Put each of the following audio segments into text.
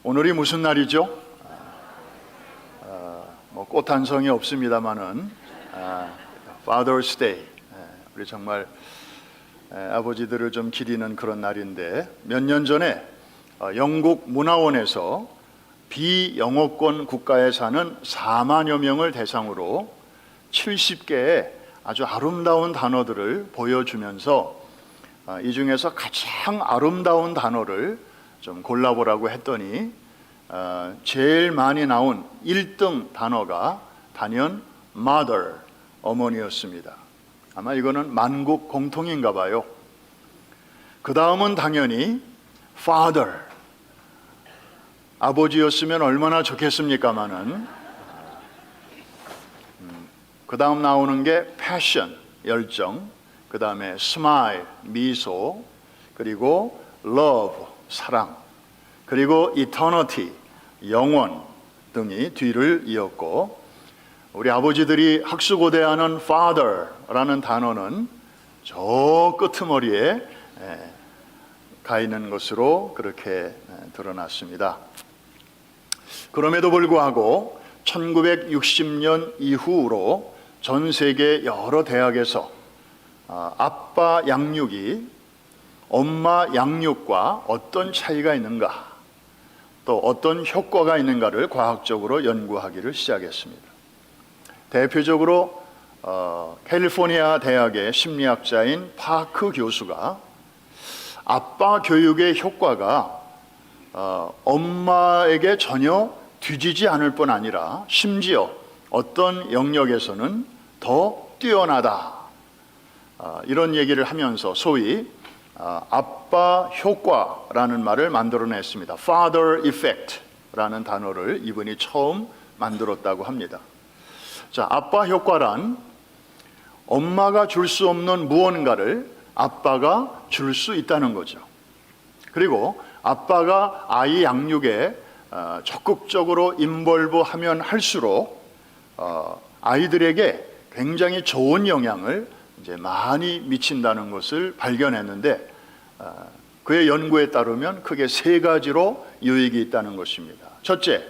오늘이 무슨 날이죠? 꽃 한 성이 없습니다만은 Father's Day, 우리 정말 아버지들을 좀 기리는 그런 날인데, 몇 년 전에 영국 문화원에서 비영어권 국가에 사는 4만여 명을 대상으로 70개의 아주 아름다운 단어들을 보여주면서 이 중에서 가장 아름다운 단어를 좀 골라보라고 했더니 제일 많이 나온 1등 단어가 단연 mother, 어머니였습니다. 아마 이거는 만국 공통인가 봐요. 그 다음은 당연히 father, 아버지였으면 얼마나 좋겠습니까마는, 그 다음 나오는 게 passion, 열정, 그 다음에 smile, 미소, 그리고 love, 사랑, 그리고 eternity, 영원 등이 뒤를 이었고, 우리 아버지들이 학수고대하는 father라는 단어는 저 끄트머리에 가 있는 것으로 그렇게 드러났습니다. 그럼에도 불구하고 1960년 이후로 전 세계 여러 대학에서 아빠 양육이 엄마 양육과 어떤 차이가 있는가, 또 어떤 효과가 있는가를 과학적으로 연구하기를 시작했습니다. 대표적으로 캘리포니아 대학의 심리학자인 파크 교수가 아빠 교육의 효과가 엄마에게 전혀 뒤지지 않을 뿐 아니라 심지어 어떤 영역에서는 더 뛰어나다, 이런 얘기를 하면서 소위 아빠 효과라는 말을 만들어냈습니다. Father effect라는 단어를 이분이 처음 만들었다고 합니다. 자, 아빠 효과란 엄마가 줄 수 없는 무언가를 아빠가 줄 수 있다는 거죠. 그리고 아빠가 아이 양육에 적극적으로 인볼브하면 할수록 아이들에게 굉장히 좋은 영향을 이제 많이 미친다는 것을 발견했는데, 그의 연구에 따르면 크게 세 가지로 유익이 있다는 것입니다. 첫째,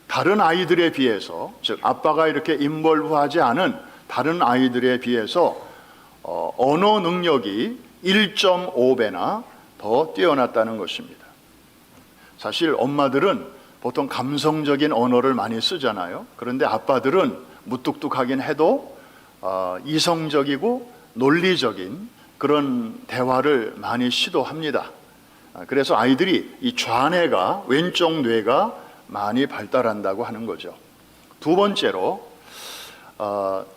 다른 아이들에 비해서, 즉 아빠가 이렇게 인볼브하지 않은 다른 아이들에 비해서 언어 능력이 1.5배나 더 뛰어났다는 것입니다. 사실 엄마들은 보통 감성적인 언어를 많이 쓰잖아요. 그런데 아빠들은 무뚝뚝하긴 해도 이성적이고 논리적인 그런 대화를 많이 시도합니다. 그래서 아이들이 이 좌뇌가, 왼쪽 뇌가 많이 발달한다고 하는 거죠. 두 번째로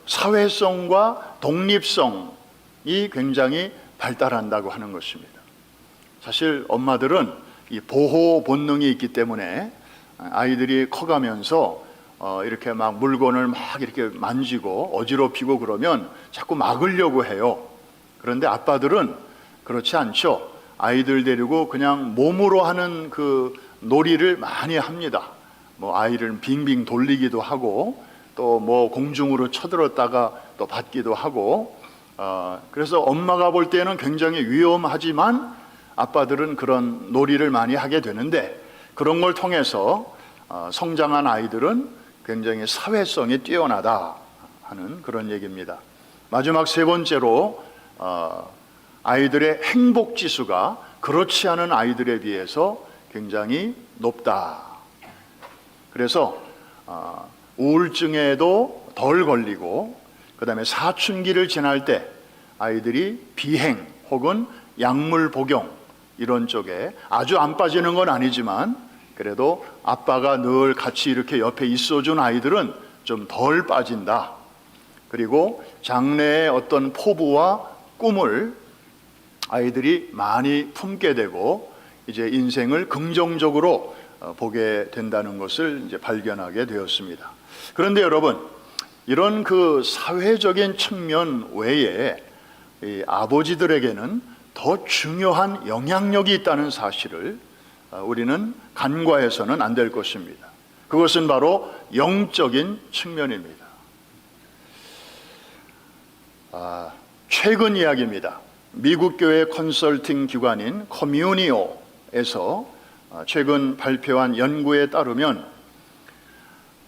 사회성과 독립성이 굉장히 발달한다고 하는 것입니다. 사실 엄마들은 이 보호 본능이 있기 때문에 아이들이 커가면서 이렇게 막 물건을 막 이렇게 만지고 어지럽히고 그러면 자꾸 막으려고 해요. 그런데 아빠들은 그렇지 않죠. 아이들 데리고 그냥 몸으로 하는 그 놀이를 많이 합니다. 뭐 아이를 빙빙 돌리기도 하고, 또 뭐 공중으로 쳐들었다가 또 받기도 하고, 그래서 엄마가 볼 때는 굉장히 위험하지만 아빠들은 그런 놀이를 많이 하게 되는데, 그런 걸 통해서 성장한 아이들은 굉장히 사회성이 뛰어나다 하는 그런 얘기입니다. 마지막 세 번째로 아이들의 행복 지수가 그렇지 않은 아이들에 비해서 굉장히 높다. 그래서 우울증에도 덜 걸리고, 그 다음에 사춘기를 지날 때 아이들이 비행 혹은 약물 복용 이런 쪽에 아주 안 빠지는 건 아니지만, 그래도 아빠가 늘 같이 이렇게 옆에 있어준 아이들은 좀 덜 빠진다. 그리고 장래의 어떤 포부와 꿈을 아이들이 많이 품게 되고 이제 인생을 긍정적으로 보게 된다는 것을 이제 발견하게 되었습니다. 그런데 여러분, 이런 그 사회적인 측면 외에 이 아버지들에게는 더 중요한 영향력이 있다는 사실을 우리는 간과해서는 안 될 것입니다. 그것은 바로 영적인 측면입니다. 최근 이야기입니다. 미국 교회 컨설팅 기관인 커뮤니오에서 최근 발표한 연구에 따르면,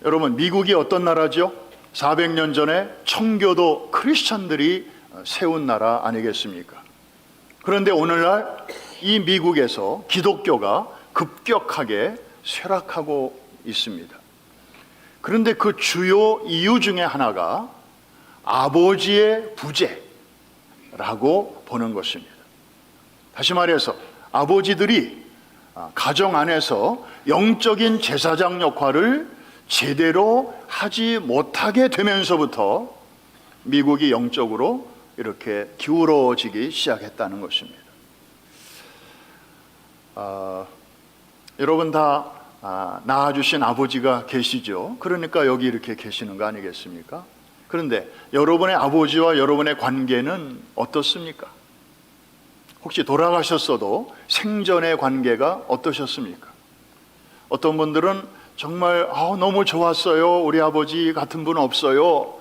여러분, 미국이 어떤 나라죠? 400년 전에 청교도 크리스천들이 세운 나라 아니겠습니까? 그런데 오늘날 이 미국에서 기독교가 급격하게 쇠락하고 있습니다. 그런데 그 주요 이유 중에 하나가 아버지의 부재라고 보는 것입니다. 다시 말해서 아버지들이 가정 안에서 영적인 제사장 역할을 제대로 하지 못하게 되면서부터 미국이 영적으로 이렇게 기울어지기 시작했다는 것입니다. 여러분 다 낳아주신 아버지가 계시죠. 그러니까 여기 이렇게 계시는 거 아니겠습니까? 그런데 여러분의 아버지와 여러분의 관계는 어떻습니까? 혹시 돌아가셨어도 생전의 관계가 어떠셨습니까? 어떤 분들은 정말 너무 좋았어요. 우리 아버지 같은 분 없어요.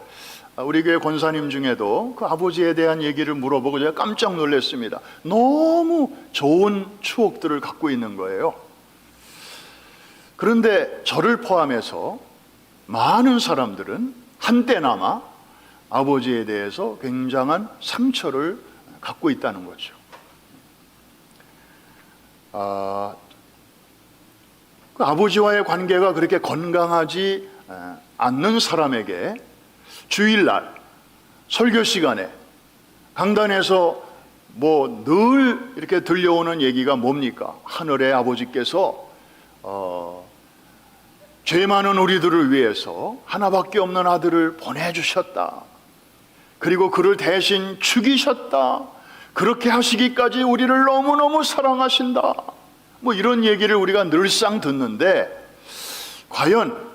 우리 교회 권사님 중에도 그 아버지에 대한 얘기를 물어보고 제가 깜짝 놀랐습니다. 너무 좋은 추억들을 갖고 있는 거예요. 그런데 저를 포함해서 많은 사람들은 한때나마 아버지에 대해서 굉장한 상처를 갖고 있다는 거죠. 그 아버지와의 관계가 그렇게 건강하지 않는 사람에게 주일날 설교 시간에 강단에서 뭐 늘 이렇게 들려오는 얘기가 뭡니까? 하늘의 아버지께서 죄 많은 우리들을 위해서 하나밖에 없는 아들을 보내주셨다. 그리고 그를 대신 죽이셨다. 그렇게 하시기까지 우리를 너무너무 사랑하신다. 뭐 이런 얘기를 우리가 늘상 듣는데, 과연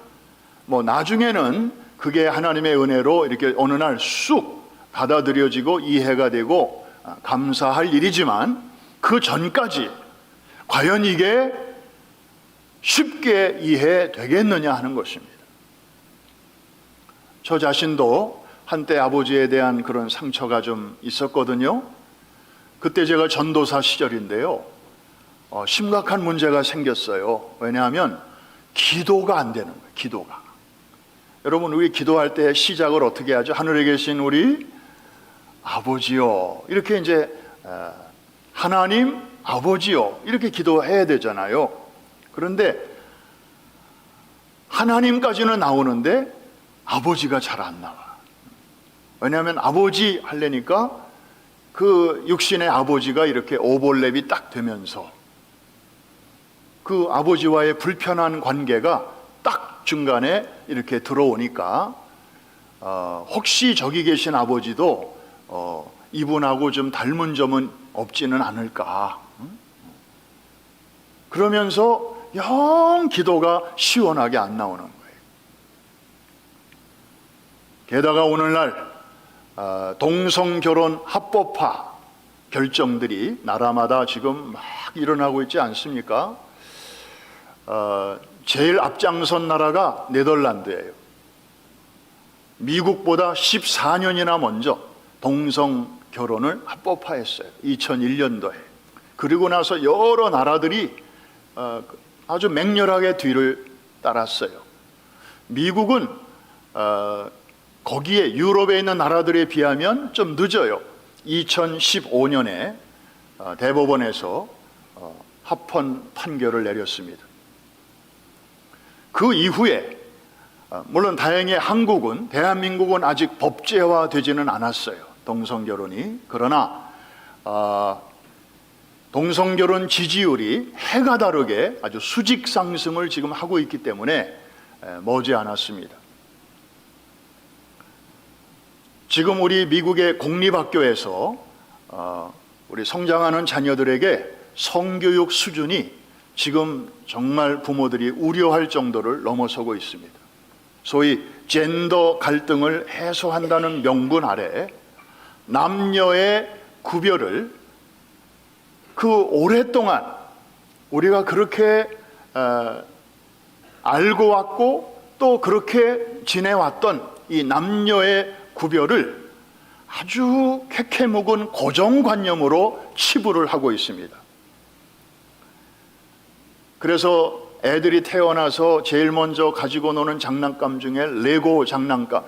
뭐 나중에는 그게 하나님의 은혜로 이렇게 어느 날 쑥 받아들여지고 이해가 되고 감사할 일이지만, 그 전까지 과연 이게 쉽게 이해되겠느냐 하는 것입니다. 저 자신도 한때 아버지에 대한 그런 상처가 좀 있었거든요. 그때 제가 전도사 시절인데요, 심각한 문제가 생겼어요. 왜냐하면 기도가 안 되는 거예요. 기도가. 여러분, 우리 기도할 때 시작을 어떻게 하죠? 하늘에 계신 우리 아버지요, 이렇게 이제 하나님 아버지요, 이렇게 기도해야 되잖아요. 그런데 하나님까지는 나오는데 아버지가 잘 안 나와. 왜냐하면 아버지 하려니까 그 육신의 아버지가 이렇게 오버랩이 딱 되면서 그 아버지와의 불편한 관계가 딱 중간에 이렇게 들어오니까 혹시 저기 계신 아버지도 이분하고 좀 닮은 점은 없지는 않을까. 그러면서 영 기도가 시원하게 안 나오는 거예요. 게다가 오늘날 동성결혼 합법화 결정들이 나라마다 지금 막 일어나고 있지 않습니까? 제일 앞장선 나라가 네덜란드예요. 미국보다 14년이나 먼저 동성결혼을 합법화했어요. 2001년도에. 그리고 나서 여러 나라들이 아주 맹렬하게 뒤를 따랐어요. 미국은 거기에 유럽에 있는 나라들에 비하면 좀 늦어요. 2015년에 대법원에서 합헌 판결을 내렸습니다. 그 이후에 물론 다행히 한국은, 대한민국은 아직 법제화되지는 않았어요. 동성결혼이. 그러나 동성결혼 지지율이 해가 다르게 아주 수직 상승을 지금 하고 있기 때문에 머지않았습니다. 지금 우리 미국의 공립학교에서 우리 성장하는 자녀들에게 성교육 수준이 지금 정말 부모들이 우려할 정도를 넘어서고 있습니다. 소위 젠더 갈등을 해소한다는 명분 아래 남녀의 구별을 그 오랫동안 우리가 그렇게 알고 왔고 또 그렇게 지내왔던 이 남녀의 구별을 아주 캐캐묵은 고정관념으로 치부를 하고 있습니다. 그래서 애들이 태어나서 제일 먼저 가지고 노는 장난감 중에 레고 장난감,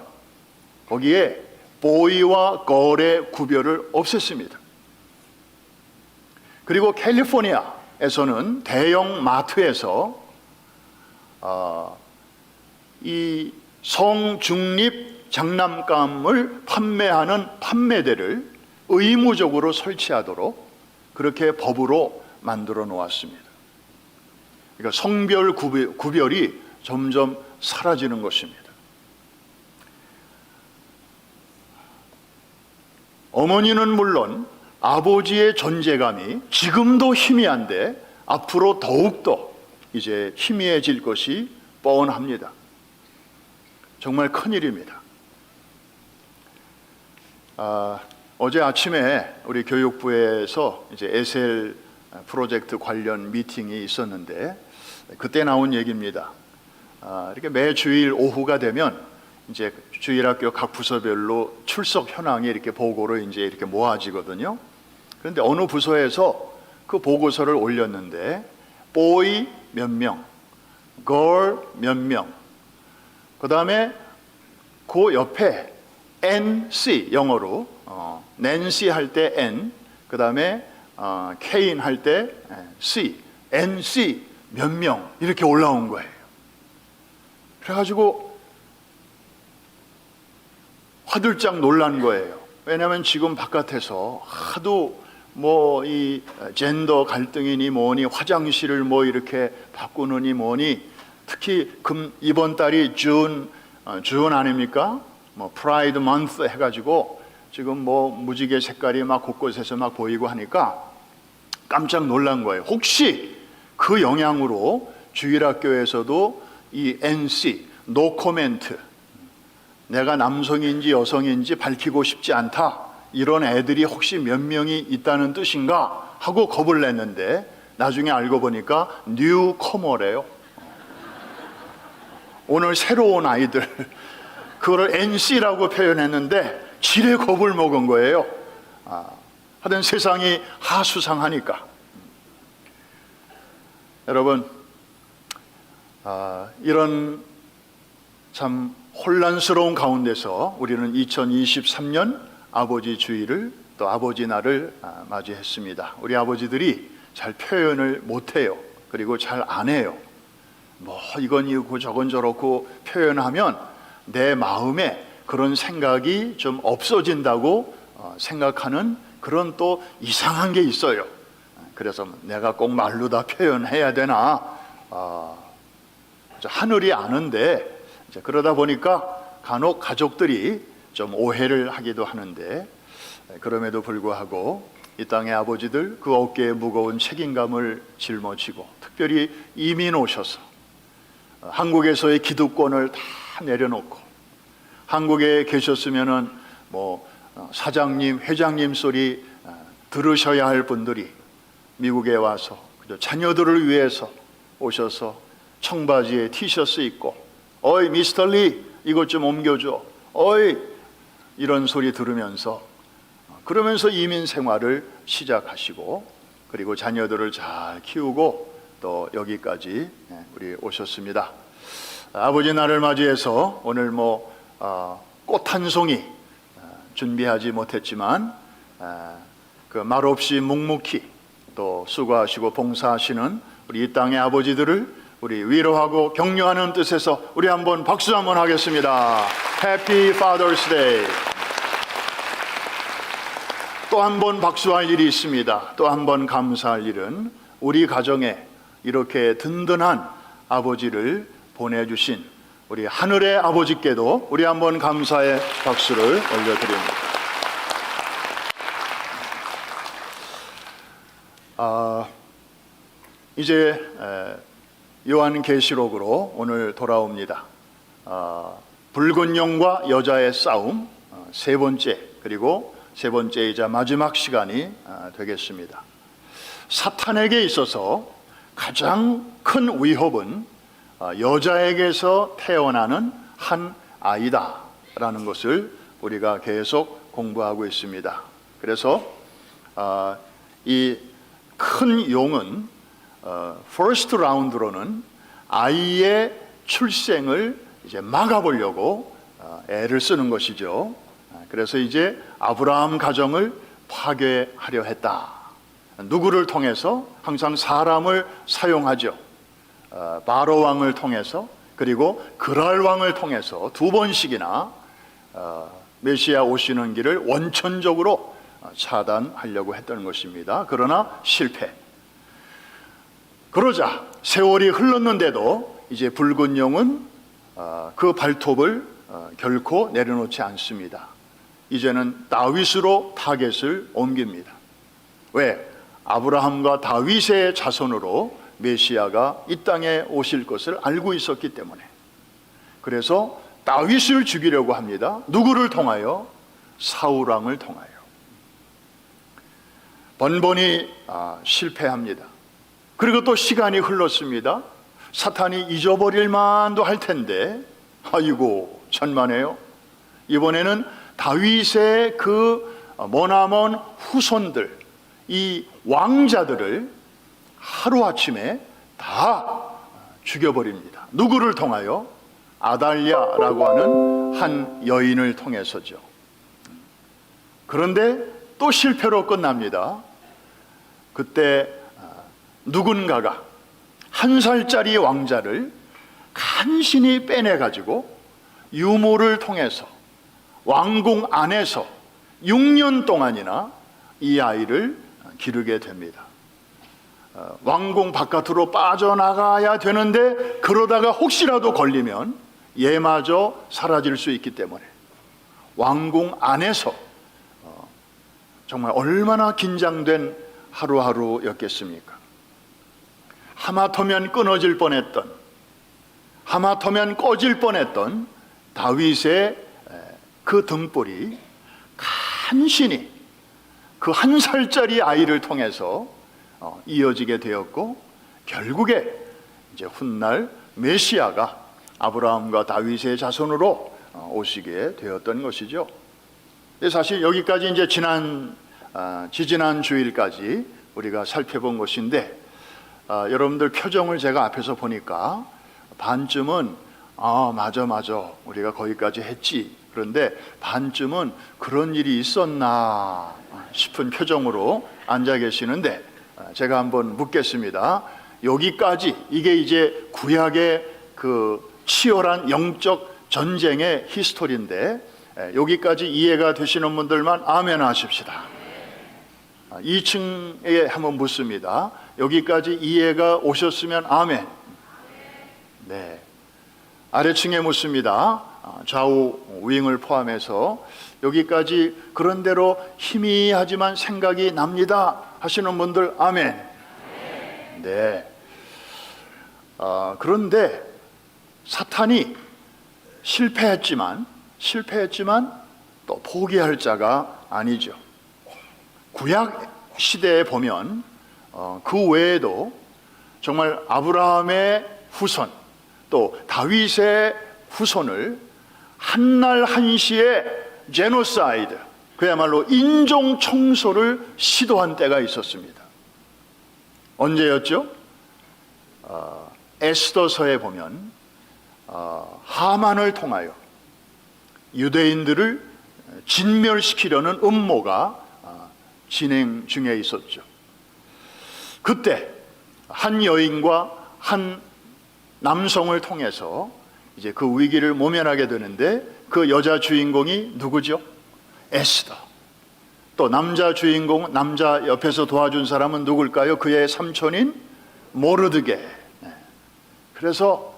거기에 보이와 걸의 구별을 없앴습니다. 그리고 캘리포니아에서는 대형 마트에서 이 성중립 장난감을 판매하는 판매대를 의무적으로 설치하도록 그렇게 법으로 만들어 놓았습니다. 그러니까 성별 구별이 점점 사라지는 것입니다. 어머니는 물론 아버지의 존재감이 지금도 희미한데 앞으로 더욱더 이제 희미해질 것이 뻔합니다. 정말 큰일입니다. 어제 아침에 우리 교육부에서 이제 에셀 프로젝트 관련 미팅이 있었는데 그때 나온 얘기입니다. 이렇게 매 주일 오후가 되면 이제 주일학교 각 부서별로 출석 현황이 이렇게 보고로 이제 이렇게 모아지거든요. 그런데 어느 부서에서 그 보고서를 올렸는데 boy 몇 명, girl 몇 명, 그 다음에 그 옆에 NC 영어로 nancy 할 때 N, 그 다음에 K인 할 때 C, NC 몇 명 이렇게 올라온 거예요. 그래가지고 화들짝 놀란 거예요. 왜냐하면 지금 바깥에서 하도 뭐 이 젠더 갈등이니 뭐니 화장실을 뭐 이렇게 바꾸느니 뭐니, 특히 이번 달이 준 아닙니까? 뭐 프라이드 먼스 해가지고 지금 뭐 무지개 색깔이 막 곳곳에서 막 보이고 하니까 깜짝 놀란 거예요. 혹시 그 영향으로 주일학교에서도 이 NC, 노 코멘트, 내가 남성인지 여성인지 밝히고 싶지 않다, 이런 애들이 혹시 몇 명이 있다는 뜻인가 하고 겁을 냈는데 나중에 알고 보니까 뉴커머래요. 오늘 새로운 아이들, 그거를 NC라고 표현했는데 지레 겁을 먹은 거예요. 하여튼 세상이 하수상하니까. 여러분, 이런 참 혼란스러운 가운데서 우리는 2023년 아버지 주일을, 또 아버지 날을 맞이했습니다. 우리 아버지들이 잘 표현을 못해요. 그리고 잘 안 해요. 뭐 이건 이고 저건 저렇고 표현하면 내 마음에 그런 생각이 좀 없어진다고 생각하는 그런 또 이상한 게 있어요. 그래서 내가 꼭 말로 다 표현해야 되나, 하늘이 아는데, 그러다 보니까 간혹 가족들이 좀 오해를 하기도 하는데, 그럼에도 불구하고 이 땅의 아버지들 그 어깨에 무거운 책임감을 짊어지고 특별히 이민 오셔서 한국에서의 기득권을 다 내려놓고, 한국에 계셨으면은 뭐 사장님, 회장님 소리 들으셔야 할 분들이 미국에 와서 자녀들을 위해서 오셔서 청바지에 티셔츠 입고, 어이 미스터 리 이것 좀 옮겨줘, 어이, 이런 소리 들으면서, 그러면서 이민 생활을 시작하시고, 그리고 자녀들을 잘 키우고 또 여기까지 우리 오셨습니다. 아버지 날을 맞이해서 오늘 뭐 꽃 한 송이 준비하지 못했지만 그 말없이 묵묵히 또 수고하시고 봉사하시는 우리 이 땅의 아버지들을 우리 위로하고 격려하는 뜻에서 우리 한번 박수 한번 하겠습니다. Happy Father's Day. 또 한 번 박수할 일이 있습니다. 또 한 번 감사할 일은 우리 가정에 이렇게 든든한 아버지를 보내주신 우리 하늘의 아버지께도 우리 한번 감사의 박수를 올려드립니다. 이제 요한계시록으로 오늘 돌아옵니다. 붉은 용과 여자의 싸움, 세 번째, 그리고 세 번째이자 마지막 시간이 되겠습니다. 사탄에게 있어서 가장 큰 위협은 여자에게서 태어나는 한 아이다라는 것을 우리가 계속 공부하고 있습니다. 그래서 이 큰 용은 퍼스트 라운드로는 아이의 출생을 이제 막아보려고 애를 쓰는 것이죠. 그래서 이제 아브라함 가정을 파괴하려 했다. 누구를 통해서? 항상 사람을 사용하죠. 바로 왕을 통해서, 그리고 그랄 왕을 통해서 두 번씩이나 메시아 오시는 길을 원천적으로 차단하려고 했던 것입니다. 그러나 실패. 그러자 세월이 흘렀는데도 이제 붉은 용은 그 발톱을 결코 내려놓지 않습니다. 이제는 다윗으로 타겟을 옮깁니다. 왜? 아브라함과 다윗의 자손으로 메시아가 이 땅에 오실 것을 알고 있었기 때문에. 그래서 다윗을 죽이려고 합니다. 누구를 통하여? 사울 왕을 통하여. 번번이 실패합니다. 그리고 또 시간이 흘렀습니다. 사탄이 잊어버릴 만도 할 텐데, 아이고 천만에요. 이번에는 다윗의 그 머나먼 후손들, 이 왕자들을 하루아침에 다 죽여버립니다. 누구를 통하여? 아달랴라고 하는 한 여인을 통해서죠. 그런데 또 실패로 끝납니다. 그때 누군가가 1살짜리 왕자를 간신히 빼내가지고 유모를 통해서 왕궁 안에서 6년 동안이나 이 아이를 기르게 됩니다. 왕궁 바깥으로 빠져나가야 되는데 그러다가 혹시라도 걸리면 얘마저 사라질 수 있기 때문에 왕궁 안에서 정말 얼마나 긴장된 하루하루였겠습니까? 하마터면 끊어질 뻔했던, 하마터면 꺼질 뻔했던 다윗의 그 등불이 간신히 그 1살짜리 아이를 통해서 이어지게 되었고, 결국에 이제 훗날 메시아가 아브라함과 다윗의 자손으로 오시게 되었던 것이죠. 사실 여기까지 이제 지지난 주일까지 우리가 살펴본 것인데, 여러분들 표정을 제가 앞에서 보니까 반쯤은 맞아 우리가 거기까지 했지, 그런데 반쯤은 그런 일이 있었나 싶은 표정으로 앉아 계시는데, 제가 한번 묻겠습니다. 여기까지, 이게 이제 구약의 그 치열한 영적 전쟁의 히스토리인데, 여기까지 이해가 되시는 분들만 아멘 하십시다. 2층에 한번 묻습니다. 여기까지 이해가 오셨으면 아멘. 네. 아래층에 묻습니다. 좌우 윙을 포함해서 여기까지 그런 대로 희미하지만 생각이 납니다 하시는 분들 아멘. 네. 그런데 사탄이 실패했지만 또 포기할 자가 아니죠. 구약 시대에 보면 그 외에도 정말 아브라함의 후손, 또 다윗의 후손을 한날 한시에 제노사이드, 그야말로 인종 청소를 시도한 때가 있었습니다. 언제였죠? 에스더서에 보면 하만을 통하여 유대인들을 진멸시키려는 음모가 진행 중에 있었죠. 그때 한 여인과 한 남성을 통해서 이제 그 위기를 모면하게 되는데, 그 여자 주인공이 누구죠? 에스더. 또 남자 주인공, 남자 옆에서 도와준 사람은 누굴까요? 그의 삼촌인 모르드게. 그래서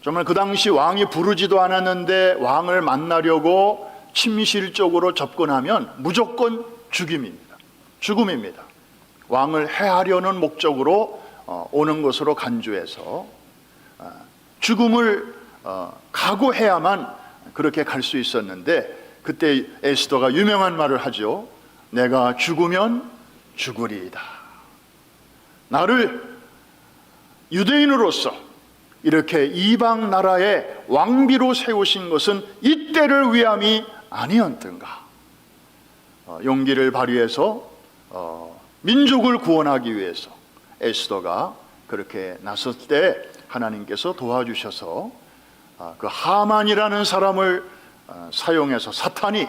정말 그 당시 왕이 부르지도 않았는데 왕을 만나려고 침실적으로 접근하면 무조건 죽음입니다. 왕을 해하려는 목적으로 오는 것으로 간주해서 죽음을 각오해야만 그렇게 갈 수 있었는데, 그때 에스더가 유명한 말을 하죠. 내가 죽으면 죽으리이다. 나를 유대인으로서 이렇게 이방 나라의 왕비로 세우신 것은 이때를 위함이 아니었던가. 용기를 발휘해서 민족을 구원하기 위해서 에스더가 그렇게 나섰을 때 하나님께서 도와주셔서 그 하만이라는 사람을 사용해서 사탄이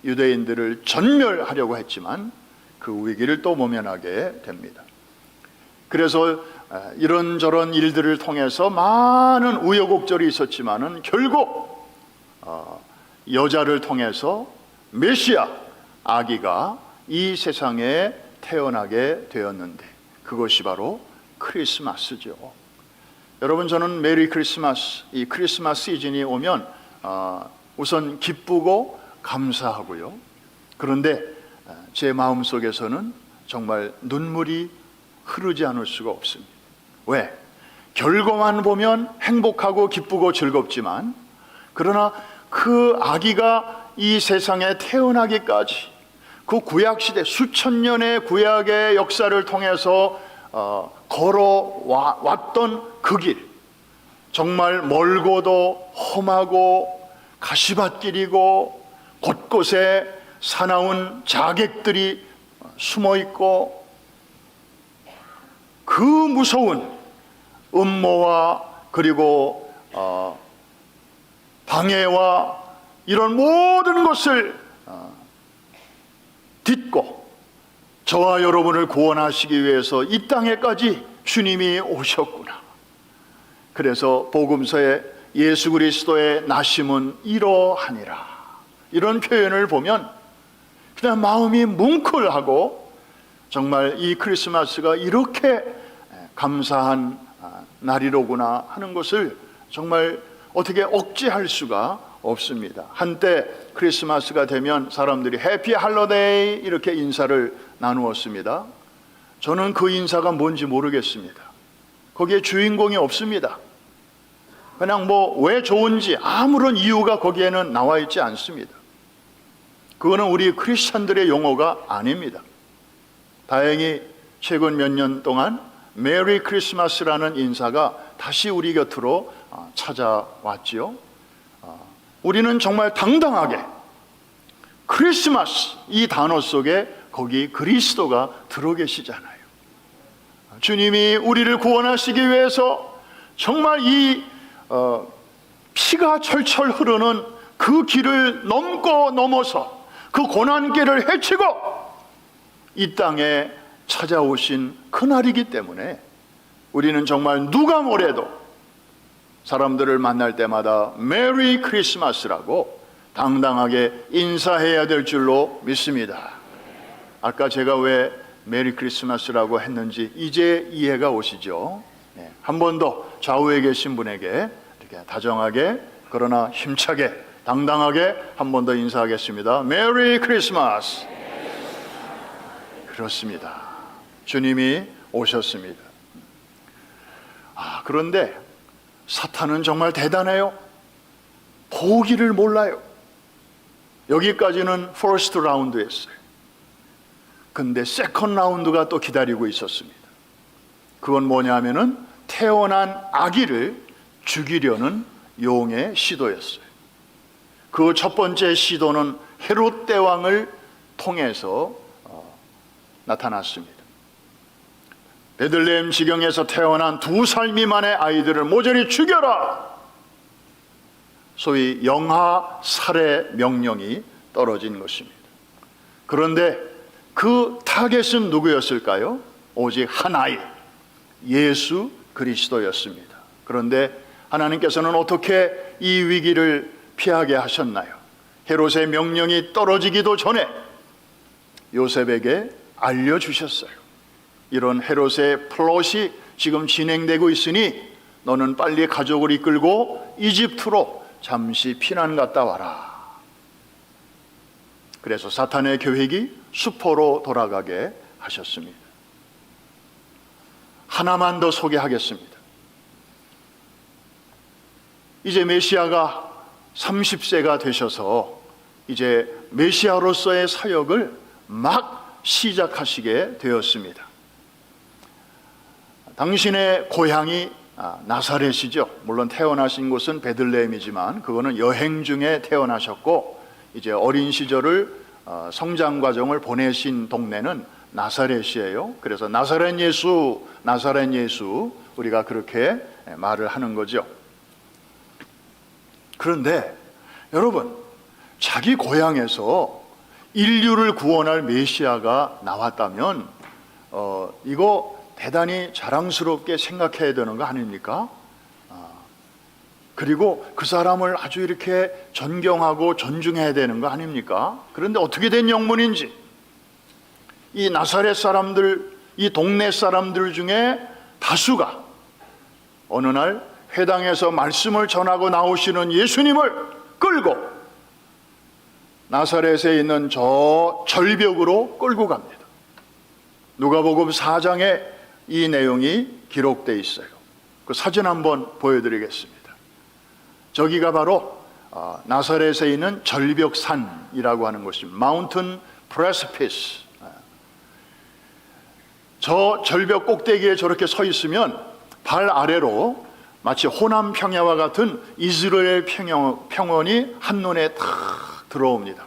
유대인들을 전멸하려고 했지만 그 위기를 또 모면하게 됩니다. 그래서 이런저런 일들을 통해서 많은 우여곡절이 있었지만은 결국 여자를 통해서 메시아 아기가 이 세상에 태어나게 되었는데 그것이 바로 크리스마스죠. 여러분, 저는 메리 크리스마스, 이 크리스마스 시즌이 오면 우선 기쁘고 감사하고요. 그런데 제 마음속에서는 정말 눈물이 흐르지 않을 수가 없습니다. 왜? 결과만 보면 행복하고 기쁘고 즐겁지만, 그러나 그 아기가 이 세상에 태어나기까지 그 구약시대 수천 년의 구약의 역사를 통해서 걸어왔던 그 길, 정말 멀고도 험하고 가시밭길이고 곳곳에 사나운 자객들이 숨어있고 그 무서운 음모와 그리고 방해와 이런 모든 것을 딛고 저와 여러분을 구원하시기 위해서 이 땅에까지 주님이 오셨구나. 그래서 복음서에 예수 그리스도의 나심은 이러하니라, 이런 표현을 보면 그냥 마음이 뭉클하고 정말 이 크리스마스가 이렇게 감사한 날이로구나 하는 것을 정말 어떻게 억제할 수가 없습니다. 한때 크리스마스가 되면 사람들이 해피 할로데이 이렇게 인사를 나누었습니다. 저는 그 인사가 뭔지 모르겠습니다. 거기에 주인공이 없습니다. 그냥 왜 좋은지 아무런 이유가 거기에는 나와 있지 않습니다. 그거는 우리 크리스찬들의 용어가 아닙니다. 다행히 최근 몇 년 동안 메리 크리스마스라는 인사가 다시 우리 곁으로 찾아왔지요. 우리는 정말 당당하게 크리스마스 이 단어 속에 거기 그리스도가 들어 계시잖아요. 주님이 우리를 구원하시기 위해서 정말 이 피가 철철 흐르는 그 길을 넘고 넘어서 그 고난길을 헤치고 이 땅에 찾아오신 그날이기 때문에 우리는 정말 누가 뭐래도 사람들을 만날 때마다 메리 크리스마스라고 당당하게 인사해야 될 줄로 믿습니다. 아까 제가 왜 메리 크리스마스라고 했는지 이제 이해가 오시죠? 한 번 더 좌우에 계신 분에게 이렇게 다정하게 그러나 힘차게 당당하게 한 번 더 인사하겠습니다. 메리 크리스마스. 그렇습니다. 주님이 오셨습니다. 그런데 사탄은 정말 대단해요. 포기를 몰라요. 여기까지는 퍼스트 라운드였어요. 근데 세컨드 라운드가 또 기다리고 있었습니다. 그건 뭐냐면은 태어난 아기를 죽이려는 용의 시도였어요. 그 첫 번째 시도는 헤롯 대왕을 통해서 나타났습니다. 베들레헴 지경에서 태어난 2살 미만의 아이들을 모조리 죽여라! 소위 영아 살해 명령이 떨어진 것입니다. 그런데 그 타겟은 누구였을까요? 오직 한 아이, 예수 그리스도였습니다. 그런데 하나님께서는 어떻게 이 위기를 피하게 하셨나요? 헤롯의 명령이 떨어지기도 전에 요셉에게 알려주셨어요. 이런 헤롯의 플롯이 지금 진행되고 있으니 너는 빨리 가족을 이끌고 이집트로 잠시 피난 갔다 와라. 그래서 사탄의 계획이 수포로 돌아가게 하셨습니다. 하나만 더 소개하겠습니다. 이제 메시아가 30세가 되셔서 이제 메시아로서의 사역을 막 시작하시게 되었습니다. 당신의 고향이 나사렛이죠. 물론 태어나신 곳은 베들레헴이지만 그거는 여행 중에 태어나셨고 이제 어린 시절을 성장 과정을 보내신 동네는 나사렛이에요. 그래서 나사렛 예수, 나사렛 예수, 우리가 그렇게 말을 하는 거죠. 그런데 여러분, 자기 고향에서 인류를 구원할 메시아가 나왔다면 이거 대단히 자랑스럽게 생각해야 되는 거 아닙니까? 그리고 그 사람을 아주 이렇게 존경하고 존중해야 되는 거 아닙니까? 그런데 어떻게 된 영문인지, 이 나사렛 사람들, 이 동네 사람들 중에 다수가 어느 날 회당에서 말씀을 전하고 나오시는 예수님을 끌고 나사렛에 있는 저 절벽으로 끌고 갑니다. 누가복음 4장에 이 내용이 기록되어 있어요. 그 사진 한번 보여드리겠습니다. 저기가 바로 나사렛에 있는 절벽산이라고 하는 곳입니다. 마운틴 프레시피스. 저 절벽 꼭대기에 저렇게 서 있으면 발 아래로 마치 호남 평야와 같은 이스라엘 평원이 한눈에 탁 들어옵니다.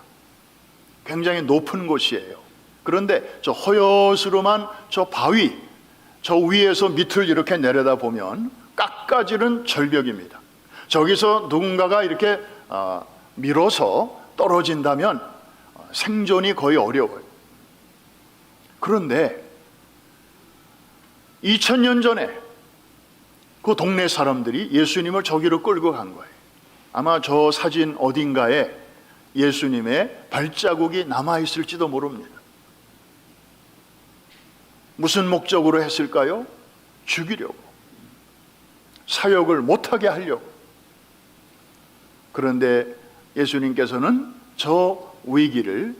굉장히 높은 곳이에요. 그런데 저 허여스름한 저 바위, 저 위에서 밑을 이렇게 내려다보면 깎아지른 절벽입니다. 저기서 누군가가 이렇게 밀어서 떨어진다면 생존이 거의 어려워요. 그런데 2000년 전에 그 동네 사람들이 예수님을 저기로 끌고 간 거예요. 아마 저 사진 어딘가에 예수님의 발자국이 남아있을지도 모릅니다. 무슨 목적으로 했을까요? 죽이려고, 사역을 못하게 하려고. 그런데 예수님께서는 저 위기를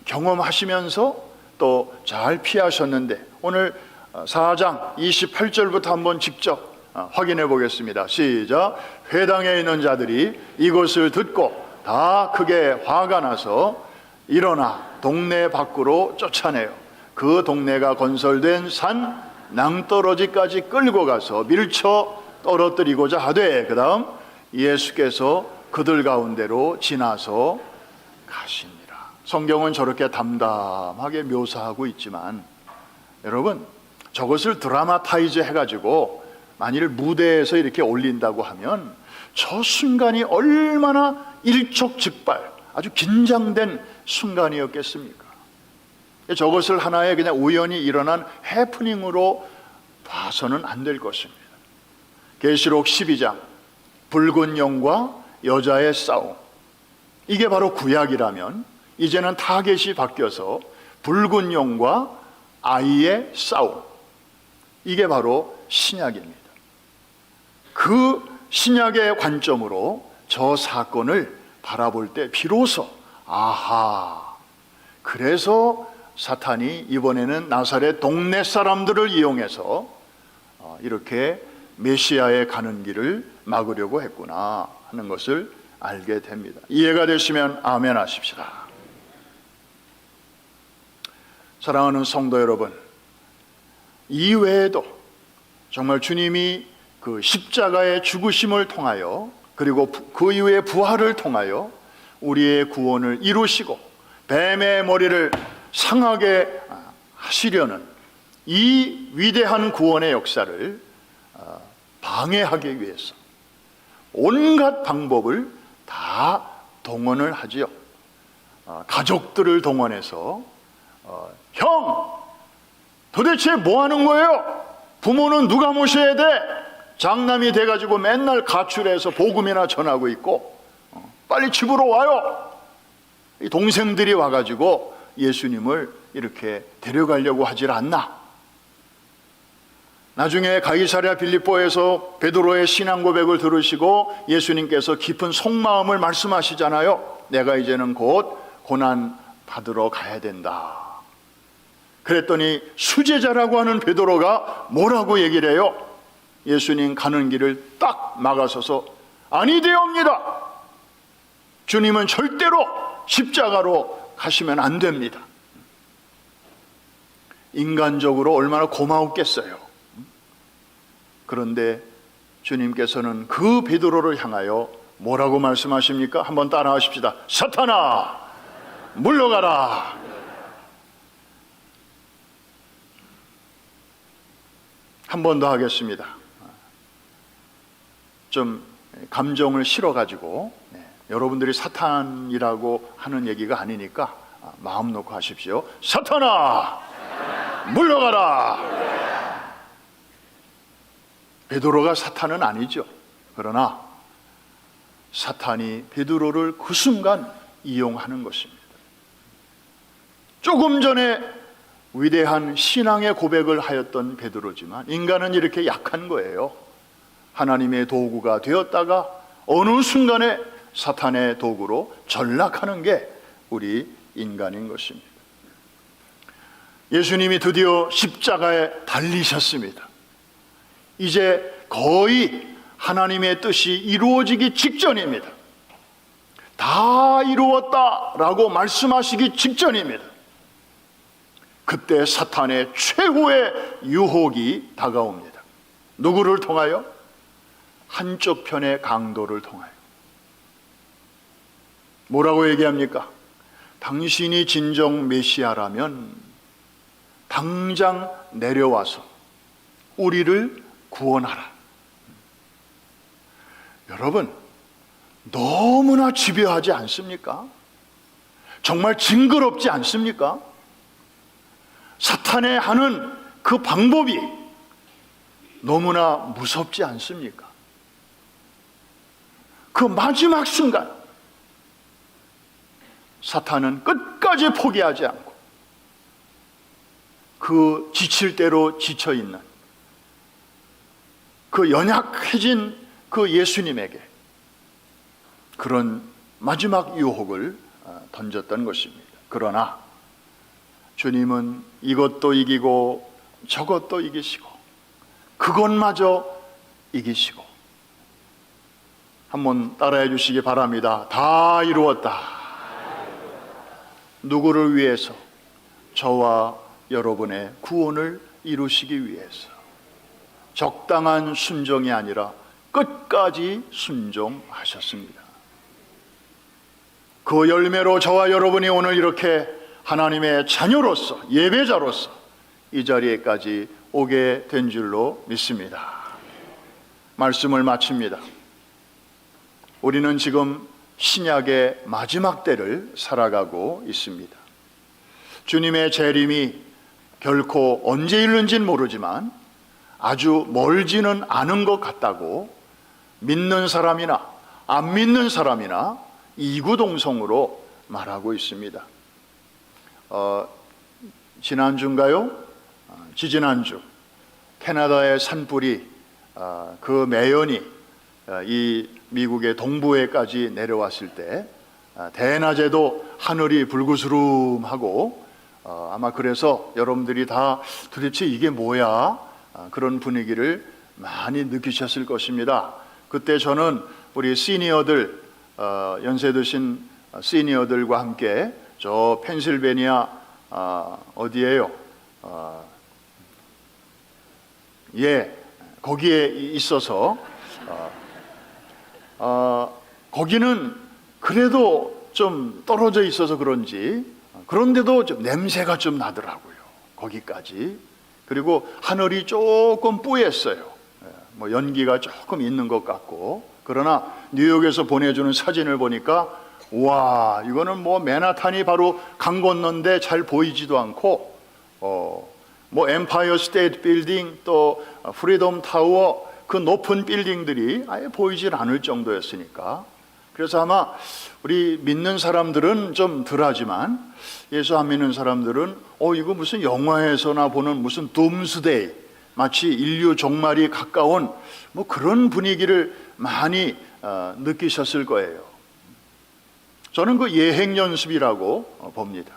경험하시면서 또 잘 피하셨는데, 오늘 4장 28절부터 한번 직접 확인해 보겠습니다. 시작. 회당에 있는 자들이 이것을 듣고 다 크게 화가 나서 일어나 동네 밖으로 쫓아내요. 그 동네가 건설된 산 낭떠러지까지 끌고 가서 밀쳐 떨어뜨리고자 하되, 그 다음 예수께서 그들 가운데로 지나서 가시니라. 성경은 저렇게 담담하게 묘사하고 있지만 여러분, 저것을 드라마타이즈 해가지고 만일 무대에서 이렇게 올린다고 하면 저 순간이 얼마나 일촉즉발, 아주 긴장된 순간이었겠습니까? 저것을 하나의 그냥 우연히 일어난 해프닝으로 봐서는 안 될 것입니다. 계시록 12장, 붉은 용과 여자의 싸움, 이게 바로 구약이라면 이제는 타겟이 바뀌어서 붉은 용과 아이의 싸움, 이게 바로 신약입니다. 그 신약의 관점으로 저 사건을 바라볼 때 비로소 아하, 그래서 사탄이 이번에는 나사렛 동네 사람들을 이용해서 이렇게 메시아에 가는 길을 막으려고 했구나 하는 것을 알게 됩니다. 이해가 되시면 아멘 하십시다. 사랑하는 성도 여러분, 이외에도 정말 주님이 그 십자가의 죽으심을 통하여, 그리고 그 이후의 부활을 통하여 우리의 구원을 이루시고 뱀의 머리를 상하게 하시려는 이 위대한 구원의 역사를 방해하기 위해서 온갖 방법을 다 동원을 하지요. 가족들을 동원해서 형, 도대체 뭐 하는 거예요? 부모는 누가 모셔야 돼? 장남이 돼가지고 맨날 가출해서 복음이나 전하고 있고, 빨리 집으로 와요. 이 동생들이 와가지고 예수님을 이렇게 데려가려고 하질 않나? 나중에 가이사랴 빌립보에서 베드로의 신앙 고백을 들으시고 예수님께서 깊은 속마음을 말씀하시잖아요. 내가 이제는 곧 고난 받으러 가야 된다. 그랬더니 수제자라고 하는 베드로가 뭐라고 얘기를 해요? 예수님 가는 길을 딱 막아서서 아니되옵니다. 주님은 절대로 십자가로 가시면 안 됩니다. 인간적으로 얼마나 고마웠겠어요. 그런데 주님께서는 그 베드로를 향하여 뭐라고 말씀하십니까? 한번 따라하십시다. 사탄아, 물러가라. 한 번 더 하겠습니다. 좀 감정을 실어가지고, 여러분들이 사탄이라고 하는 얘기가 아니니까 마음 놓고 하십시오. 사탄아, 물러가라. 베드로가 사탄은 아니죠. 그러나 사탄이 베드로를 그 순간 이용하는 것입니다. 조금 전에 위대한 신앙의 고백을 하였던 베드로지만 인간은 이렇게 약한 거예요. 하나님의 도구가 되었다가 어느 순간에 사탄의 도구로 전락하는 게 우리 인간인 것입니다. 예수님이 드디어 십자가에 달리셨습니다. 이제 거의 하나님의 뜻이 이루어지기 직전입니다. 다 이루었다라고 말씀하시기 직전입니다. 그때 사탄의 최후의 유혹이 다가옵니다. 누구를 통하여? 한쪽 편의 강도를 통하여. 뭐라고 얘기합니까? 당신이 진정 메시아라면 당장 내려와서 우리를 구원하라. 여러분, 너무나 집요하지 않습니까? 정말 징그럽지 않습니까? 사탄의 하는 그 방법이 너무나 무섭지 않습니까? 그 마지막 순간 사탄은 끝까지 포기하지 않고 그 지칠 대로 지쳐있는 그 연약해진 그 예수님에게 그런 마지막 유혹을 던졌던 것입니다. 그러나 주님은 이것도 이기고 저것도 이기시고 그것마저 이기시고, 한번 따라해 주시기 바랍니다. 다 이루었다. 누구를 위해서? 저와 여러분의 구원을 이루시기 위해서. 적당한 순종이 아니라 끝까지 순종하셨습니다. 그 열매로 저와 여러분이 오늘 이렇게 하나님의 자녀로서, 예배자로서 이 자리에까지 오게 된 줄로 믿습니다. 말씀을 마칩니다. 우리는 지금 신약의 마지막 때를 살아가고 있습니다. 주님의 재림이 결코 언제 이르는지는 모르지만 아주 멀지는 않은 것 같다고 믿는 사람이나 안 믿는 사람이나 이구동성으로 말하고 있습니다. 지난주인가요? 지지난주 캐나다의 산불이 그 매연이 이 미국의 동부에까지 내려왔을 때 대낮에도 하늘이 불구스름하고 아마 그래서 여러분들이 다 도대체 이게 뭐야? 그런 분위기를 많이 느끼셨을 것입니다. 그때 저는 우리 시니어들, 연세 드신 시니어들과 함께 저 펜실베니아 어디예요? 거기에 있어서 거기는 그래도 좀 떨어져 있어서 그런지 그런데도 좀 냄새가 좀 나더라고요. 거기까지. 그리고 하늘이 조금 뿌였어요. 뭐 연기가 조금 있는 것 같고. 그러나 뉴욕에서 보내주는 사진을 보니까 와, 이거는 뭐 맨하탄이 바로 강 건너인데 잘 보이지도 않고 뭐 엠파이어 스테이트 빌딩 또 프리덤 타워 그 높은 빌딩들이 아예 보이질 않을 정도였으니까. 그래서 아마 우리 믿는 사람들은 좀 덜하지만 예수 안 믿는 사람들은 이거 무슨 영화에서나 보는 무슨 둠스데이, 마치 인류 종말이 가까운 뭐 그런 분위기를 많이 느끼셨을 거예요. 저는 그 예행 연습이라고 봅니다.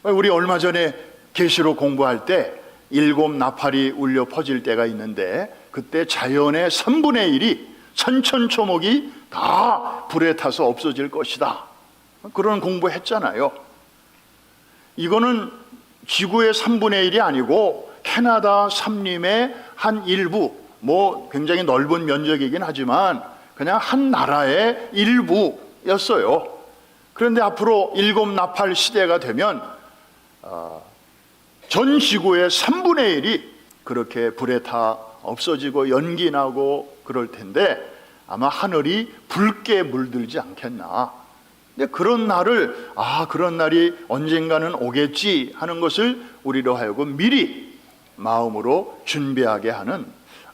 우리 얼마 전에 계시록 공부할 때 7 나팔이 울려 퍼질 때가 있는데 그때 자연의 3분의 1이 천천초목이 다 불에 타서 없어질 것이다. 그런 공부했잖아요. 이거는 지구의 3분의 1이 아니고 캐나다 삼림의 한 일부, 뭐 굉장히 넓은 면적이긴 하지만 그냥 한 나라의 일부였어요. 그런데 앞으로 7 나팔 시대가 되면 전 지구의 3분의 1이 그렇게 불에 타 없어지고 연기 나고 그럴 텐데 아마 하늘이 붉게 물들지 않겠나. 근데 그런 날이 언젠가는 오겠지 하는 것을 우리로 하여금 미리 마음으로 준비하게 하는,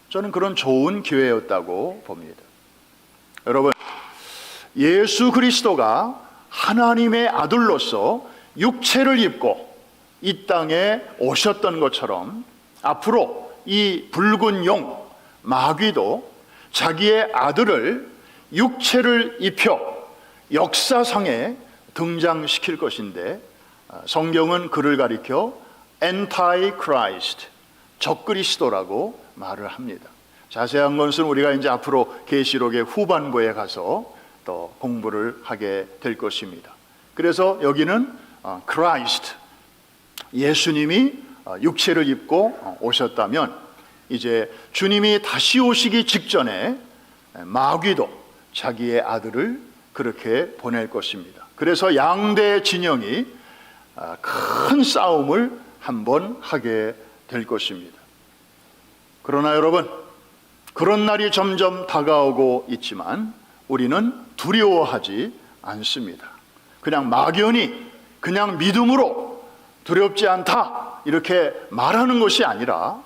저는 그런 좋은 기회였다고 봅니다. 여러분, 예수 그리스도가 하나님의 아들로서 육체를 입고 이 땅에 오셨던 것처럼 앞으로 이 붉은 용 마귀도 자기의 아들을 육체를 입혀 역사상에 등장시킬 것인데, 성경은 그를 가리켜 Antichrist, 적그리스도라고 말을 합니다. 자세한 것은 우리가 이제 앞으로 계시록의 후반부에 가서 또 공부를 하게 될 것입니다. 그래서 여기는 Christ, 예수님이 육체를 입고 오셨다면 이제 주님이 다시 오시기 직전에 마귀도 자기의 아들을 그렇게 보낼 것입니다. 그래서 양대 진영이 큰 싸움을 한번 하게 될 것입니다. 그러나 여러분, 그런 날이 점점 다가오고 있지만 우리는 두려워하지 않습니다. 그냥 막연히 그냥 믿음으로 두렵지 않다 이렇게 말하는 것이 아니라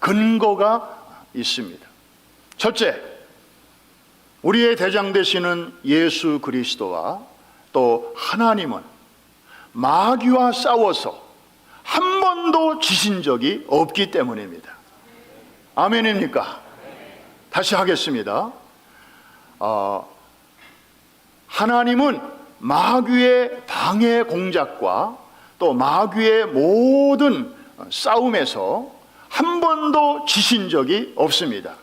근거가 있습니다. 첫째, 우리의 대장 되시는 예수 그리스도와 또 하나님은 마귀와 싸워서 한 번도 지신 적이 없기 때문입니다. 아멘입니까? 다시 하겠습니다. 하나님은 마귀의 방해 공작과 또 마귀의 모든 싸움에서 한 번도 지신 적이 없습니다.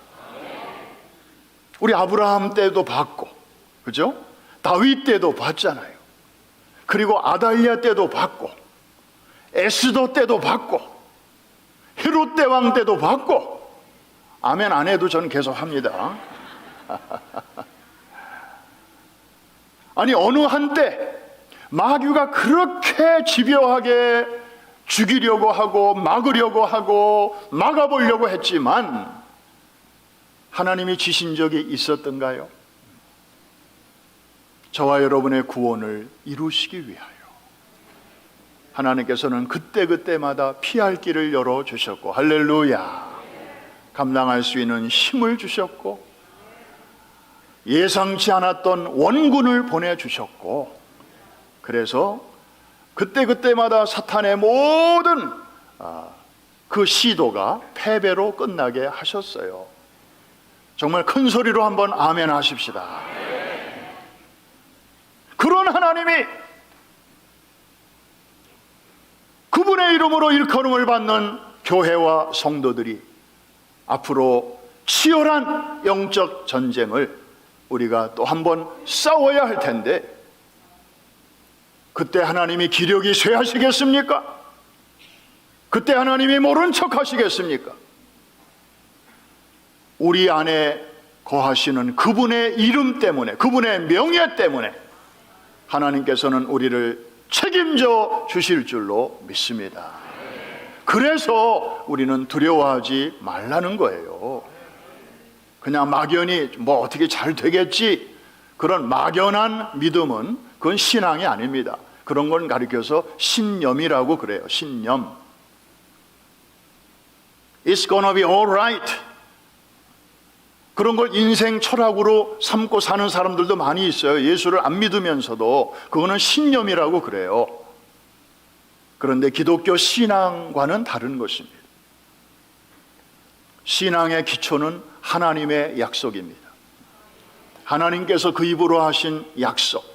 우리 아브라함 때도 봤고, 그죠? 다윗 때도 봤잖아요. 그리고 아달랴 때도 봤고, 에스더 때도 봤고, 헤롯 대왕 때도 봤고, 아멘 안 해도 저는 계속 합니다. 아니, 어느 한때 마귀가 그렇게 집요하게 죽이려고 하고 막으려고 하고 막아보려고 했지만 하나님이 지신 적이 있었던가요? 저와 여러분의 구원을 이루시기 위하여 하나님께서는 그때그때마다 피할 길을 열어주셨고, 할렐루야, 감당할 수 있는 힘을 주셨고, 예상치 않았던 원군을 보내주셨고, 그래서 그때그때마다 사탄의 모든 그 시도가 패배로 끝나게 하셨어요. 정말 큰 소리로 한번 아멘 하십시다. 그런 하나님이 그분의 이름으로 일컬음을 받는 교회와 성도들이 앞으로 치열한 영적 전쟁을 우리가 또 한번 싸워야 할 텐데, 그때 하나님이 기력이 쇠하시겠습니까? 그때 하나님이 모른 척 하시겠습니까? 우리 안에 거하시는 그분의 이름 때문에, 그분의 명예 때문에 하나님께서는 우리를 책임져 주실 줄로 믿습니다. 그래서 우리는 두려워하지 말라는 거예요. 그냥 막연히 뭐 어떻게 잘 되겠지, 그런 막연한 믿음은 그건 신앙이 아닙니다. 그런 걸 가리켜서 신념이라고 그래요. 신념. It's gonna be all right. 그런 걸 인생 철학으로 삼고 사는 사람들도 많이 있어요. 예수를 안 믿으면서도. 그거는 신념이라고 그래요. 그런데 기독교 신앙과는 다른 것입니다. 신앙의 기초는 하나님의 약속입니다. 하나님께서 그 입으로 하신 약속,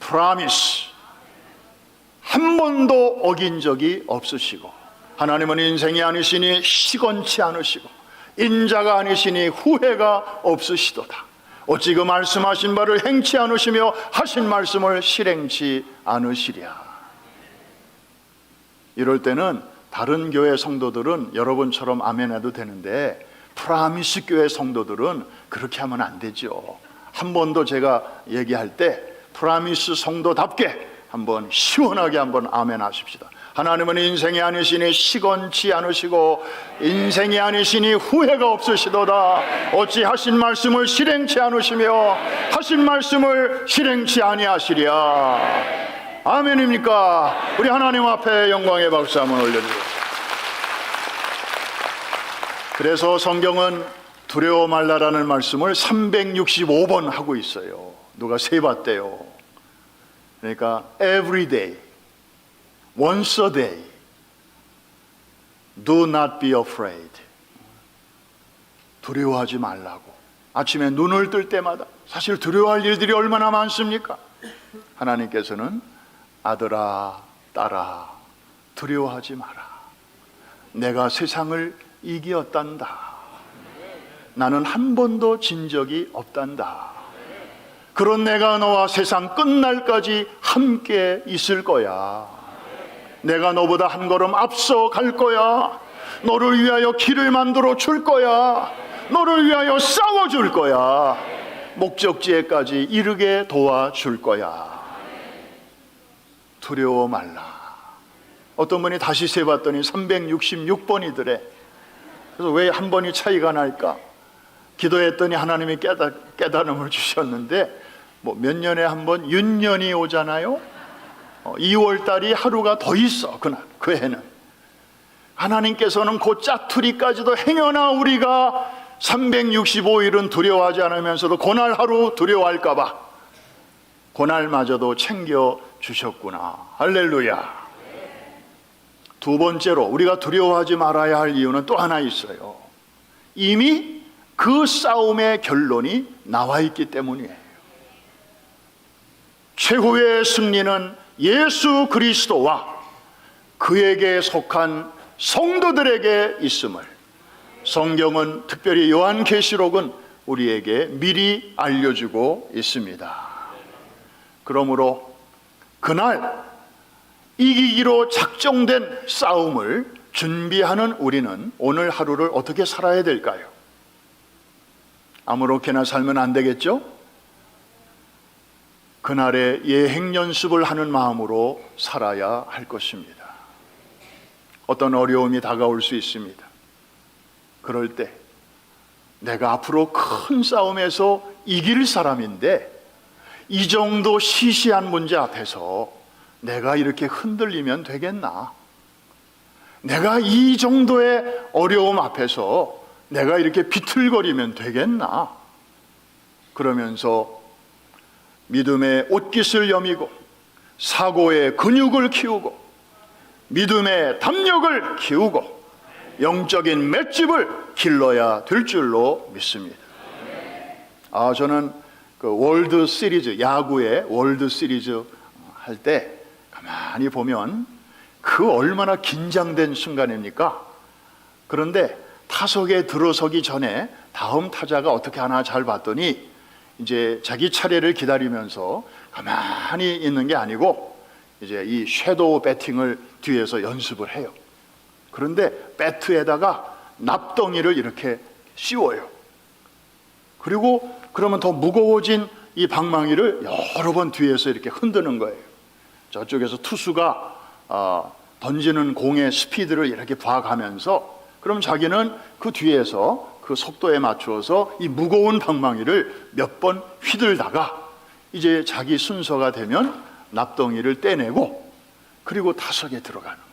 promise, 한 번도 어긴 적이 없으시고, 하나님은 인생이 아니시니 시건치 않으시고 인자가 아니시니 후회가 없으시도다. 어찌 그 말씀하신 바를 행치 않으시며 하신 말씀을 실행치 않으시랴. 이럴 때는 다른 교회 성도들은 여러분처럼 아멘해도 되는데, 프라미스 교회 성도들은 그렇게 하면 안 되죠. 한 번 더 제가 얘기할 때 프라미스 성도답게 한번 시원하게 한번 아멘 하십시다. 하나님은 인생이 아니시니 시건치 않으시고 인생이 아니시니 후회가 없으시도다. 어찌 하신 말씀을 실행치 않으시며 하신 말씀을 실행치 아니하시랴. 아멘입니까? 우리 하나님 앞에 영광의 박수 한번 올려드립니다. 그래서 성경은 두려워 말라라는 말씀을 365번 하고 있어요. 누가 세봤대요. 그러니까 every day, once a day, do not be afraid. 두려워하지 말라고. 아침에 눈을 뜰 때마다 사실 두려워할 일들이 얼마나 많습니까? 하나님께서는 아들아, 딸아, 두려워하지 마라. 내가 세상을 이기었단다. 나는 한 번도 진 적이 없단다. 그런 내가 너와 세상 끝날까지 함께 있을 거야. 내가 너보다 한 걸음 앞서 갈 거야. 너를 위하여 길을 만들어 줄 거야. 너를 위하여 싸워줄 거야. 목적지에까지 이르게 도와줄 거야. 두려워 말라. 어떤 분이 다시 세봤더니 366번이더래. 그래서 왜 한 번이 차이가 날까? 기도했더니 하나님이 깨달음을 주셨는데, 뭐 몇 년에 한 번 윤년이 오잖아요. 2월 달이 하루가 더 있어. 그날 그 해는 하나님께서는 그 짜투리까지도 행여나 우리가 365일은 두려워하지 않으면서도 그날 하루 두려워할까 봐 그날마저도 챙겨 주셨구나. 할렐루야. 두 번째로 우리가 두려워하지 말아야 할 이유는 또 하나 있어요. 이미 그 싸움의 결론이 나와 있기 때문이에요. 최후의 승리는 예수 그리스도와 그에게 속한 성도들에게 있음을 성경은, 특별히 요한계시록은 우리에게 미리 알려주고 있습니다. 그러므로 그날 이기기로 작정된 싸움을 준비하는 우리는 오늘 하루를 어떻게 살아야 될까요? 아무렇게나 살면 안 되겠죠? 그날의 예행 연습을 하는 마음으로 살아야 할 것입니다. 어떤 어려움이 다가올 수 있습니다. 그럴 때 내가 앞으로 큰 싸움에서 이길 사람인데 이 정도 시시한 문제 앞에서 내가 이렇게 흔들리면 되겠나? 내가 이 정도의 어려움 앞에서 내가 이렇게 비틀거리면 되겠나? 그러면서 믿음의 옷깃을 여미고 사고의 근육을 키우고 믿음의 담력을 키우고 영적인 맷집을 길러야 될 줄로 믿습니다. 저는 그 월드 시리즈, 야구의 월드 시리즈 할 때 가만히 보면 그 얼마나 긴장된 순간입니까? 그런데 타석에 들어서기 전에 다음 타자가 어떻게 하나 잘 봤더니 이제 자기 차례를 기다리면서 가만히 있는 게 아니고 이제 이 섀도우 배팅을 뒤에서 연습을 해요. 그런데 배트에다가 납덩이를 이렇게 씌워요. 그리고 그러면 더 무거워진 이 방망이를 여러 번 뒤에서 이렇게 흔드는 거예요. 저쪽에서 투수가 던지는 공의 스피드를 이렇게 봐가면서 그럼 자기는 그 뒤에서 그 속도에 맞추어서 이 무거운 방망이를 몇 번 휘둘다가 이제 자기 순서가 되면 납덩이를 떼내고 그리고 타석에 들어가는 거예요.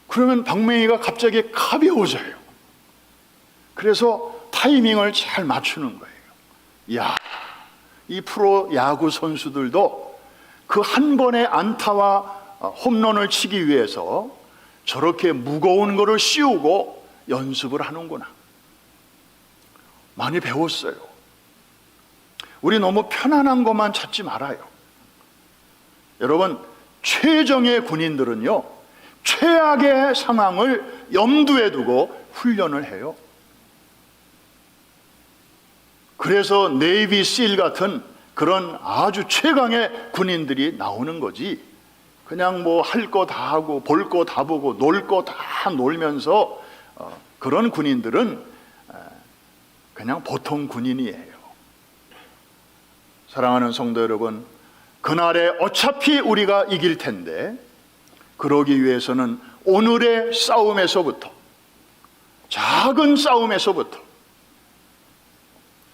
그러면 방망이가 갑자기 가벼워져요. 그래서 타이밍을 잘 맞추는 거예요. 이야, 이 프로 야구 선수들도 그 한 번의 안타와 홈런을 치기 위해서 저렇게 무거운 거를 씌우고 연습을 하는구나. 많이 배웠어요. 우리 너무 편안한 것만 찾지 말아요. 여러분, 최정예 군인들은요, 최악의 상황을 염두에 두고 훈련을 해요. 그래서 네이비 실 같은 그런 아주 최강의 군인들이 나오는 거지, 그냥 뭐 할 거 다 하고 볼 거 다 보고 놀 거 다 놀면서 그런 군인들은 그냥 보통 군인이에요. 사랑하는 성도 여러분, 그날에 어차피 우리가 이길 텐데 그러기 위해서는 오늘의 싸움에서부터, 작은 싸움에서부터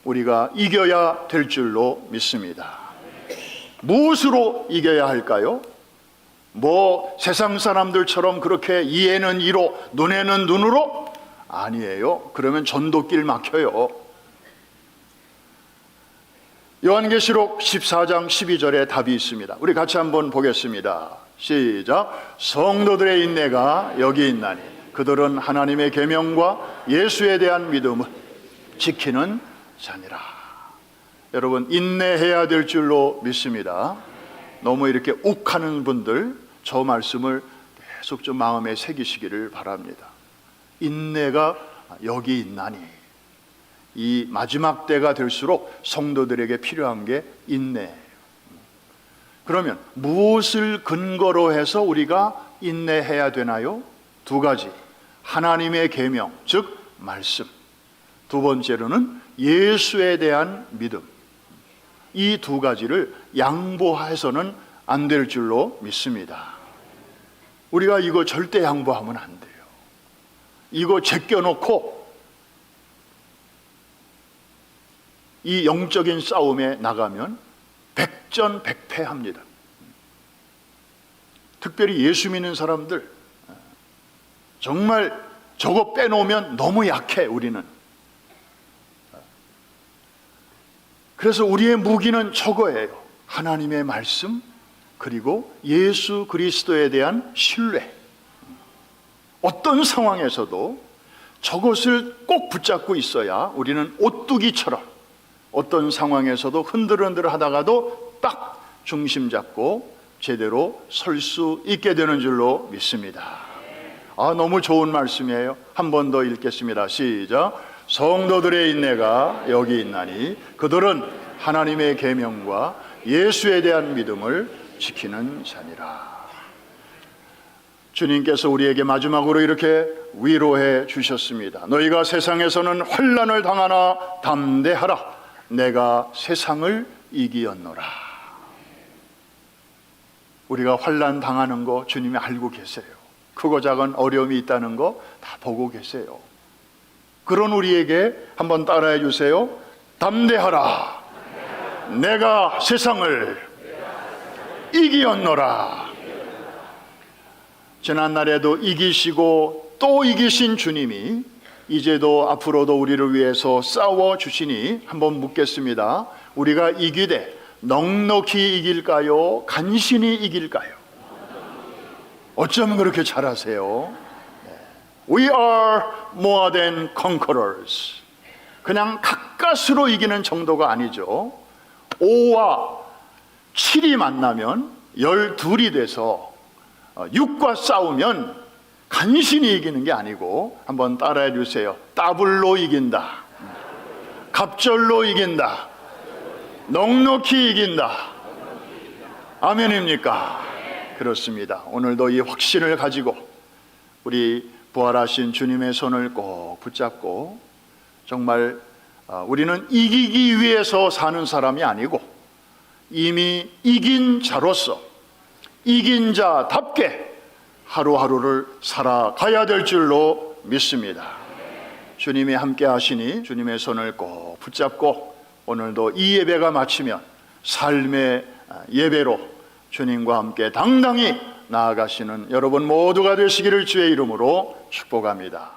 우리가 이겨야 될 줄로 믿습니다. 무엇으로 이겨야 할까요? 세상 사람들처럼 그렇게 이에는 이로 눈에는 눈으로? 아니에요. 그러면 전도길 막혀요. 요한계시록 14장 12절에 답이 있습니다. 우리 같이 한번 보겠습니다. 시작. 성도들의 인내가 여기 있나니 그들은 하나님의 계명과 예수에 대한 믿음을 지키는 자니라. 여러분, 인내해야 될 줄로 믿습니다. 너무 이렇게 욱하는 분들 저 말씀을 계속 좀 마음에 새기시기를 바랍니다. 인내가 여기 있나니, 이 마지막 때가 될수록 성도들에게 필요한 게 인내예요. 그러면 무엇을 근거로 해서 우리가 인내해야 되나요? 두 가지. 하나님의 계명, 즉 말씀. 두 번째로는 예수에 대한 믿음. 이 두 가지를 양보해서는 안 될 줄로 믿습니다. 우리가 이거 절대 양보하면 안 돼요. 이거 제껴놓고 이 영적인 싸움에 나가면 백전백패합니다. 특별히 예수 믿는 사람들, 정말 저거 빼놓으면 너무 약해, 우리는. 그래서 우리의 무기는 저거예요. 하나님의 말씀, 그리고 예수 그리스도에 대한 신뢰. 어떤 상황에서도 저것을 꼭 붙잡고 있어야 우리는 오뚜기처럼 어떤 상황에서도 흔들흔들 하다가도 딱 중심 잡고 제대로 설 수 있게 되는 줄로 믿습니다. 너무 좋은 말씀이에요. 한 번 더 읽겠습니다. 시작. 성도들의 인내가 여기 있나니 그들은 하나님의 계명과 예수에 대한 믿음을 지키는 자니라. 주님께서 우리에게 마지막으로 이렇게 위로해 주셨습니다. 너희가 세상에서는 환난을 당하나 담대하라. 내가 세상을 이기었노라. 우리가 환난 당하는 거 주님이 알고 계세요. 크고 작은 어려움이 있다는 거 다 보고 계세요. 그런 우리에게 한번 따라해 주세요. 담대하라. 내가 세상을 이기었노라. 지난날에도 이기시고 또 이기신 주님이 이제도 앞으로도 우리를 위해서 싸워 주시니 한번 묻겠습니다. 우리가 이기되 넉넉히 이길까요? 간신히 이길까요? 어쩌면 그렇게 잘하세요? We are more than conquerors. 그냥 가까스로 이기는 정도가 아니죠. 5와 7이 만나면 12이 돼서 6과 싸우면 간신히 이기는 게 아니고 한번 따라해 주세요. 더블로 이긴다. 갑절로 이긴다. 넉넉히 이긴다. 아멘입니까? 그렇습니다. 오늘도 이 확신을 가지고 우리 부활하신 주님의 손을 꼭 붙잡고 정말 우리는 이기기 위해서 사는 사람이 아니고 이미 이긴 자로서 이긴 자답게 하루하루를 살아가야 될 줄로 믿습니다. 주님이 함께 하시니 주님의 손을 꼭 붙잡고 오늘도 이 예배가 마치면 삶의 예배로 주님과 함께 당당히 나아가시는 여러분 모두가 되시기를 주의 이름으로 축복합니다.